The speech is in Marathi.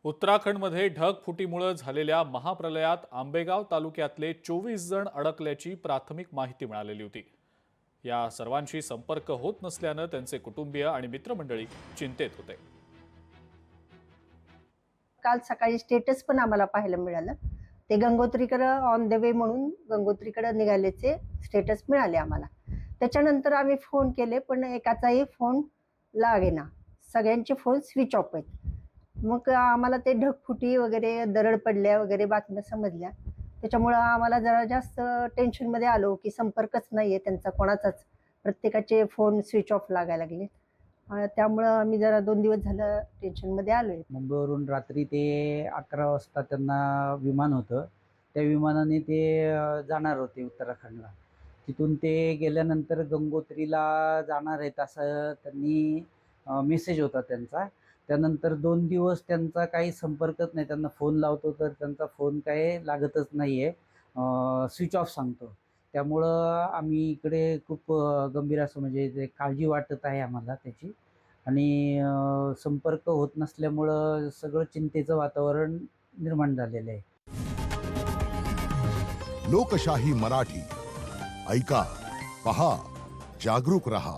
उत्तराखंडमध्ये ढगफुटीमुळे झालेल्या महाप्रलयात आंबेगाव तालुक्यातले 24 जण अडकल्याची प्राथमिक माहिती मिळालेली होती। या सर्वांशी संपर्क होत नसल्याने त्यांचे कुटुंबीय आणि मित्रमंडळी चिंतेत होते। काल सकाळी स्टेटस पण आम्हाला पाहायला मिळालं। ते गंगोत्रीकडे ऑन द वे म्हणून गंगोत्रीकडे निघाल्याचे स्टेटस मिळाले आम्हाला। त्याच्यानंतर आम्ही फोन केले पण एकाचाही फोन लागेना, सगळ्यांचे फोन स्विच ऑफ आहेत। मग आम्हाला ते ढगफुटी वगैरे दरड पडल्या वगैरे बातम्या समजल्या, त्याच्यामुळे आम्हाला जरा जास्त टेन्शन मध्ये आलो की संपर्कच नाहीये त्यांचा कोणाचाच, प्रत्येकाचे फोन स्विच ऑफ लागायला लागले। त्यामुळे आम्ही जरा 2 दिवस झालं टेन्शन मध्ये आलोय। मुंबईवरून रात्री ते 11 वाजता त्यांना विमान होतं, त्या विमानाने ते जाणार होते उत्तराखंडला। तिथून ते गेल्यानंतर गंगोत्रीला जाणार आहेत असं त्यांनी मेसेज होता त्यांचा। त्यानंतर 2 दिवस त्यांचा काही संपर्कच नाही, त्यांना फोन लावतो तर त्यांचा फोन काही लागतच नाही आहे, स्विच ऑफ सांगतो। त्यामुळं आम्ही इकडे खूप गंभीर असं म्हणजे ते काळजी वाटत आहे आम्हाला त्याची, आणि संपर्क होत नसल्यामुळं सगळं चिंतेचं वातावरण निर्माण झालेलं आहे। लोकशाही मराठी ऐका, पहा, जागरूक रहा।